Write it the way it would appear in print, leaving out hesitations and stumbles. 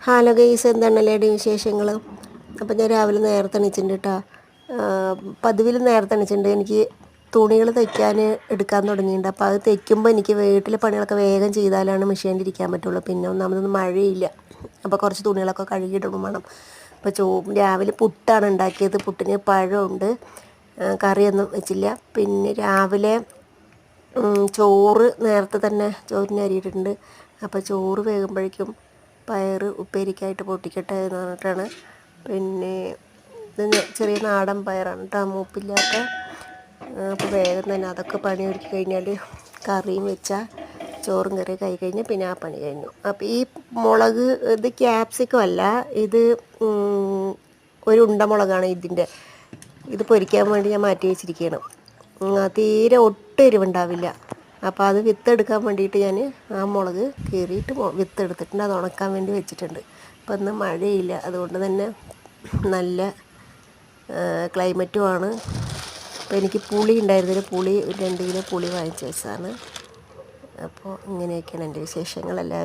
Hello guys, എന്താണല്ലേടി വിശേഷങ്ങൾ? അപ്പോൾ ഞാൻ രാവിലെ നേരത്തെ എണീച്ചിട്ടുണ്ട് കേട്ടോ. പതിവിൽ നേരത്തെ എണീച്ചിട്ടുണ്ട്. എനിക്ക് തുണികൾ തയ്ക്കാൻ എടുക്കാൻ തുടങ്ങിയിട്ടുണ്ട്. അപ്പോൾ അത് തയ്ക്കുമ്പോൾ എനിക്ക് വീട്ടിലെ പണികളൊക്കെ വേഗം ചെയ്താലാണ് മെഷീനിൽ ഇരിക്കാൻ പറ്റുള്ളൂ. പിന്നെ ഒന്നാമതൊന്നും മഴയില്ല, അപ്പോൾ കുറച്ച് തുണികളൊക്കെ കഴുകിയിടണം വേണം. അപ്പോൾ രാവിലെ പുട്ടാണ് ഉണ്ടാക്കിയത്. പുട്ടിന് പഴമുണ്ട്, കറിയൊന്നും വെച്ചില്ല. പിന്നെ രാവിലെ ചോറ് നേരത്തെ തന്നെ ചോറിന് അരിയിട്ടിട്ടുണ്ട്. അപ്പോൾ ചോറ് വേകുമ്പോഴേക്കും പയർ ഉപ്പേരിക്കായിട്ട് പൊട്ടിക്കട്ടെ എന്ന് പറഞ്ഞിട്ടാണ്. പിന്നെ ഇത് ചെറിയ നാടൻ പയറാണ് കേട്ടോ, മൂപ്പില്ലാത്ത. അപ്പോൾ വേഗം തന്നെ അതൊക്കെ പണി ഒരുക്കി കഴിഞ്ഞാൽ കറിയും വെച്ചാൽ ചോറും കറിയും കഴി കഴിഞ്ഞാൽ പിന്നെ ആ പണി കഴിഞ്ഞു. അപ്പോൾ ഈ മുളക് ഇത് ക്യാപ്സിക്കം അല്ല, ഇത് ഒരു ഉണ്ടമുളകാണ്. ഇത് പൊരിക്കാൻ വേണ്ടി ഞാൻ മാറ്റി വെച്ചിരിക്കുകയാണ്. തീരെ ഒട്ടും എരിവുണ്ടാവില്ല. അപ്പോൾ അത് വിത്തെടുക്കാൻ വേണ്ടിയിട്ട് ഞാൻ ആ മുളക് കീറിയിട്ട് വിത്തെടുത്തിട്ടുണ്ട്. അത് ഉണക്കാൻ വേണ്ടി വെച്ചിട്ടുണ്ട്. അപ്പോൾ ഇന്ന് മഴയില്ല, അതുകൊണ്ട് തന്നെ നല്ല ക്ലൈമറ്റുമാണ്. അപ്പോൾ എനിക്ക് പുളി ഉണ്ടായിരുന്നില്ല, 2 കിലോ പുളി വാങ്ങിച്ച് വെച്ചതാണ്. അപ്പോൾ ഇങ്ങനെയൊക്കെയാണ് എൻ്റെ വിശേഷങ്ങൾ. എല്ലാവരും